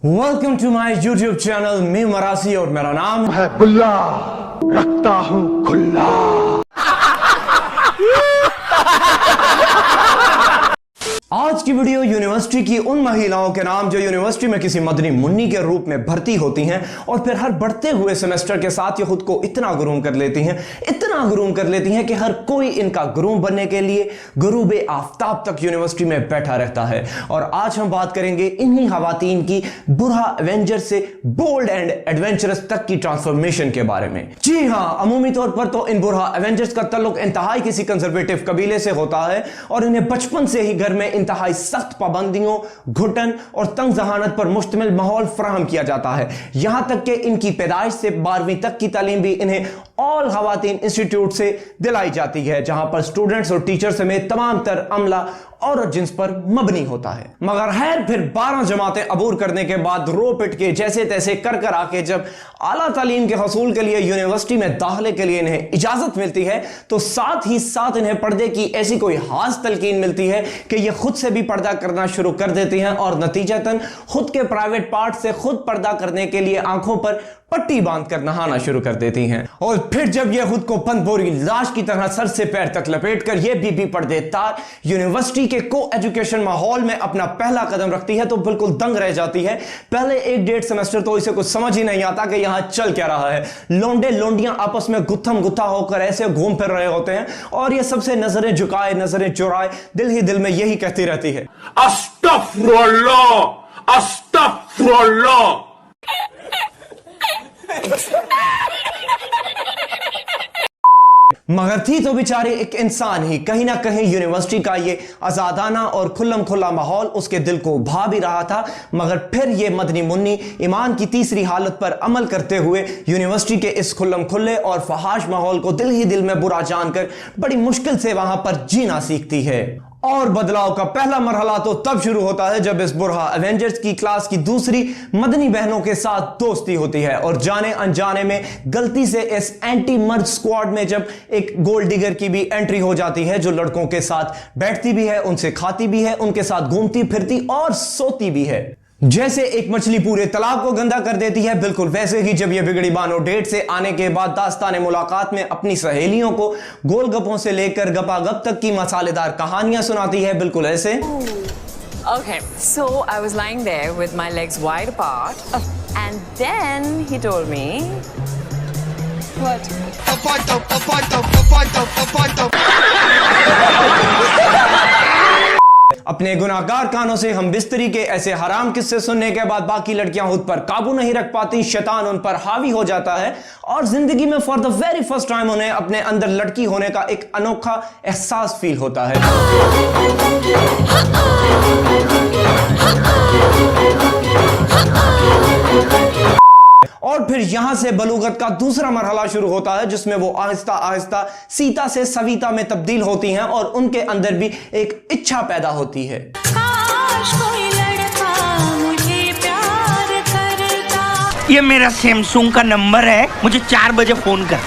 Welcome to my YouTube channel. मैं मरासी और मेरा नाम है बुल्ला, रखता हूँ खुल्ला। आज की वीडियो यूनिवर्सिटी की उन महिलाओं के नाम जो यूनिवर्सिटी में किसी मदनी मुन्नी के रूप में भर्ती होती हैं और फिर हर बढ़ते हुए सेमेस्टर के साथ ये खुद को इतना गुरूम कर लेती हैं कि हर कोई इनका गुरूम बनने के लिए गुरूबे आफ्ताब तक यूनिवर्सिटी में बैठा रहता है। और आज हम बात करेंगे इन्हीं खवातीन की बुरहा एवेंजर से बोल्ड एंड एडवेंचरस तक की ट्रांसफॉर्मेशन के बारे में। जी हाँ, अमूमी तौर पर तो इन बुरहा एवेंजर्स का ताल्लुक इंतहाई किसी कंजर्वेटिव कबीले से होता है और इन्हें बचपन से ही घर में इंतहाई सख्त पाबंदियों, घुटन और तंग जहानत पर मुश्तमिल माहौल फराहम किया जाता है। यहां तक कि इनकी पैदाइश से 12वीं तक की तालीम भी इन्हें ऑल खवातीन इंस्टीट्यूट से दिलाई जाती है, जहां पर स्टूडेंट्स और टीचर समेत तमाम तर अमला औरत जिन्स पर मबनी होता है। मगर खैर फिर 12 जमातें अबूर करने के बाद रो पिट के जैसे तैसे कर आके जब आला तालीम के हसूल के लिए यूनिवर्सिटी में दाखिले के लिए इन्हें इजाजत मिलती है तो साथ ही साथ इन्हें पर्दे की ऐसी कोई खास तलकीन मिलती है कि ये खुद से भी पर्दा करना शुरू कर देती हैं और नतीजतन खुद के प्राइवेट पार्ट से खुद पर्दा करने के लिए आंखों पर पट्टी बांधकर नहाना शुरू कर देती हैं। और फिर जब ये खुद को पंदभोरी लाश की तरह सर से पैर तक लपेटकर ये बीबी पर्देदार यूनिवर्सिटी के को एजुकेशन माहौल में अपना पहला कदम रखती है तो बिल्कुल दंग रह जाती है। पहले 1-1.5 सेमेस्टर तो इसे कुछ समझ ही नहीं आता कि यहां चल क्या रहा है। लोंडे लोंडियां आपस में गुत्थम गुत्था होकर ऐसे घूम फिर रहे होते हैं और ये सबसे नजरें झुकाए नजरें चुराए दिल ही दिल में यही कहती रहती है, अस्तगफुरुल्लाह, अस्तगफुरुल्लाह। मगर थी तो बेचारे एक इंसान ही। कहीं ना कहीं यूनिवर्सिटी का ये आजादाना और खुल्लम खुल्ला माहौल उसके दिल को भा भी रहा था। मगर फिर ये मदनी मुन्नी ईमान की तीसरी हालत पर अमल करते हुए यूनिवर्सिटी के इस खुल्लम खुल्ले और फहाश माहौल को दिल ही दिल में बुरा जानकर बड़ी मुश्किल से वहां पर जीना सीखती है। और बदलाव का पहला मरहला तो तब शुरू होता है जब इस बुरहा एवेंजर्स की क्लास की दूसरी मदनी बहनों के साथ दोस्ती होती है और जाने अनजाने में गलती से इस एंटी मर्द स्क्वाड में जब एक गोल्ड डिगर की भी एंट्री हो जाती है जो लड़कों के साथ बैठती भी है, उनसे खाती भी है, उनके साथ घूमती फिरती और सोती भी है। जैसे एक मछली पूरे तालाब को गंदा कर देती है, बिल्कुल वैसे ही जब यह बिगड़ी बानो डेट से आने के बाद दास्तान मुलाकात में अपनी सहेलियों को गोलगप्पों से लेकर गपागप तक की मसालेदार कहानियां सुनाती है, बिल्कुल ऐसे। Okay, so I was lying there with my legs wide apart, and then he told me, what? अपने गुनाहगार कानों से हम बिस्तरी के ऐसे हराम किस्से सुनने के बाद बाकी लड़कियां खुद पर काबू नहीं रख पाती, शैतान उन पर हावी हो जाता है और जिंदगी में for the very first time उन्हें अपने अंदर लड़की होने का एक अनोखा एहसास फील होता है। और फिर यहां से बलूगत का दूसरा मरहला शुरू होता है जिसमें वो आहिस्ता आहिस्ता सीता से सविता में तब्दील होती हैं और उनके अंदर भी एक इच्छा पैदा होती है। कोई लड़का मुझे प्यार करता। ये मेरा सैमसंग का नंबर है, मुझे 4 बजे फोन कर।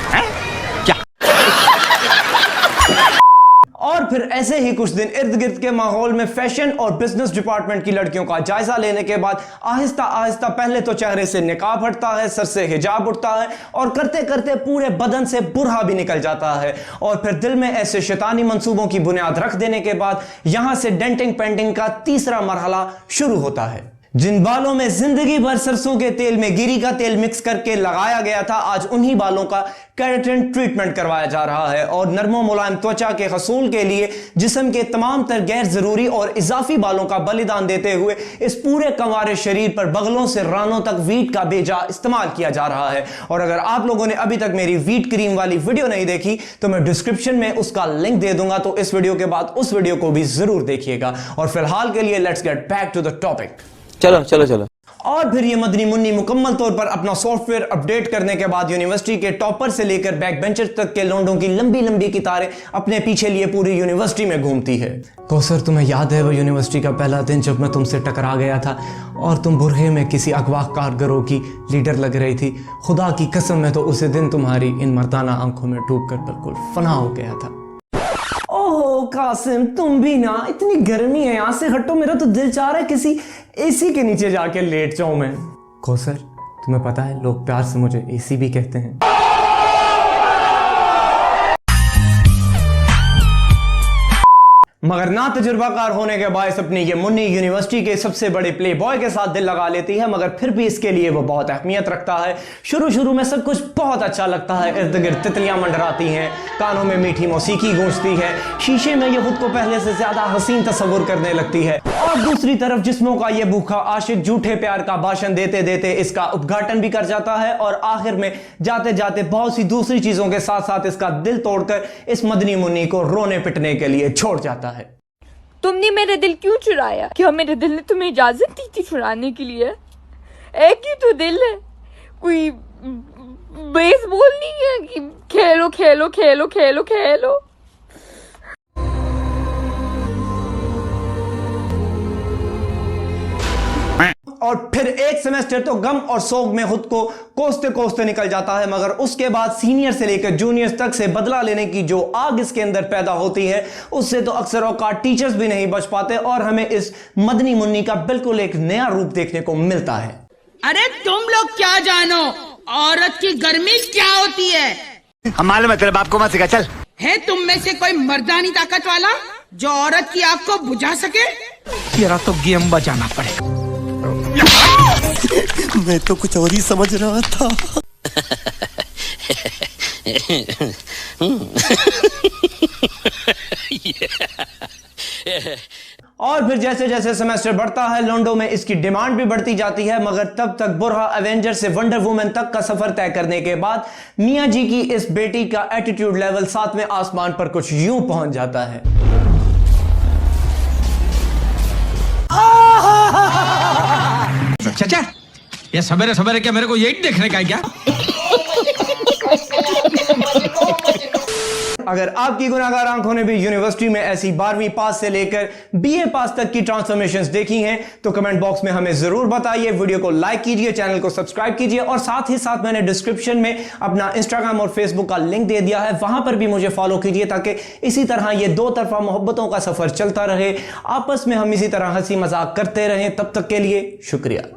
और फिर ऐसे ही कुछ दिन इर्द गिर्द के माहौल में फैशन और बिजनेस डिपार्टमेंट की लड़कियों का जायजा लेने के बाद आहिस्ता आहिस्ता पहले तो चेहरे से निकाब हटता है, सर से हिजाब उठता है और करते करते पूरे बदन से बुरहा भी निकल जाता है। और फिर दिल में ऐसे शैतानी मंसूबों की बुनियाद रख देने के बाद यहां से डेंटिंग पेंटिंग का तीसरा मरहला शुरू होता है। जिन बालों में जिंदगी भर सरसों के तेल में गिरी का तेल मिक्स करके लगाया गया था, आज उन्हीं बालों का केराटिन ट्रीटमेंट करवाया जा रहा है और नरमो मुलायम त्वचा के हसूल के लिए जिस्म के तमाम तर गैर जरूरी और इजाफी बालों का बलिदान देते हुए इस पूरे कंवारे शरीर पर बगलों से रानों तक वीट का बेजा इस्तेमाल किया जा रहा है। और अगर आप लोगों ने अभी तक मेरी वीट क्रीम वाली वीडियो नहीं देखी तो मैं डिस्क्रिप्शन में उसका लिंक दे दूंगा, तो इस वीडियो के बाद उस वीडियो को भी जरूर देखिएगा। और फिलहाल के लिए let's get back to the topic. चलो चलो चलो। और फिर ये मदनी मुन्नी मुकम्मल तौर पर अपना सॉफ्टवेयर अपडेट करने के बाद यूनिवर्सिटी के टॉपर से लेकर बैक बेंचर तक के लोंडों की लंबी लंबी कितारें अपने पीछे लिए पूरी यूनिवर्सिटी में घूमती है। कौसर, तुम्हें याद है वो यूनिवर्सिटी का पहला दिन जब मैं तुमसे टकरा गया था और तुम बुरहे में किसी अगवा कारगरों की लीडर लग रही थी? खुदा की कसम, मैं तो उसी दिन तुम्हारी इन मर्दाना आंखों में डूब कर बिल्कुल फना हो गया था। ओहो, कासिम तुम भी ना, इतनी गर्मी है, यहां से हटो, मेरा तो दिल चाह रहा है किसी एसी के नीचे जाके लेट जाऊं मैं। कौसर, तुम्हें पता है लोग प्यार से मुझे एसी भी कहते हैं। मगर ना तजुर्बाकार होने के बायस अपनी ये मुन्नी यूनिवर्सिटी के सबसे बड़े प्ले बॉय के साथ दिल लगा लेती है, मगर फिर भी इसके लिए वो बहुत अहमियत रखता है। शुरू में सब कुछ बहुत अच्छा लगता है, इर्द गिर्द तितलियां मंडराती हैं, कानों में मीठी मौसीकी गूंजती है, शीशे में ये खुद को पहले से ज्यादा हसीन तस्वुर करने लगती है। और दूसरी तरफ जिस्मों का ये भूखा आशिक झूठे प्यार का भाषण देते देते इसका उद्घाटन भी कर जाता है और आखिर में जाते जाते बहुत सी दूसरी चीजों के साथ साथ इसका दिल तोड़कर इस मदनी मुन्नी को रोने पिटने के लिए छोड़ जाता है। तुमने मेरा दिल क्यों चुराया? क्या मेरे दिल ने तुम्हें इजाजत दी थी चुराने के लिए? एक ही तो दिल है, कोई बेसबॉल नहीं है कि खेलो खेलो खेलो खेलो खेलो। और फिर एक सेमेस्टर तो गम और सोग में खुद को कोसते कोसते निकल जाता है, मगर उसके बाद सीनियर से लेकर जूनियर्स तक से बदला लेने की जो आग इसके अंदर पैदा होती है, उससे तो अक्सर औकात टीचर्स भी नहीं बच पाते और हमें इस मदनी मुन्नी का बिल्कुल एक नया रूप देखने को मिलता है। अरे तुम लोग क्या जानो औरत की गर्मी क्या होती है? हम मालूम है, तेरे बाप को मत सिखा, चल। है तुम में से कोई मर्दानी ताकत वाला जो औरत की आग को बुझा सके? तेरा तो गेम बजाना पड़ेगा। मैं तो कुछ और ही समझ रहा था। और फिर जैसे जैसे सेमेस्टर बढ़ता है, लॉन्डो में इसकी डिमांड भी बढ़ती जाती है, मगर तब तक बुरहा एवेंजर से वंडर वुमन तक का सफर तय करने के बाद मियां जी की इस बेटी का एटीट्यूड लेवल 7वें आसमान पर कुछ यूं पहुंच जाता है। चाचा, ये सवेरे सवेरे क्या मेरे को यही देखने का है क्या? अगर आपकी गुनाहगार आंखों ने भी यूनिवर्सिटी में ऐसी 12वीं पास से लेकर बीए पास तक की ट्रांसफॉर्मेशंस देखी हैं तो कमेंट बॉक्स में हमें जरूर बताइए। वीडियो को लाइक कीजिए, चैनल को सब्सक्राइब कीजिए और साथ ही साथ मैंने डिस्क्रिप्शन में अपना इंस्टाग्राम और फेसबुक का लिंक दे दिया है, वहां पर भी मुझे फॉलो कीजिए ताकि इसी तरह ये दो तरफा मोहब्बतों का सफर चलता रहे, आपस में हम इसी तरह हंसी मजाक करते रहें। तब तक के लिए शुक्रिया।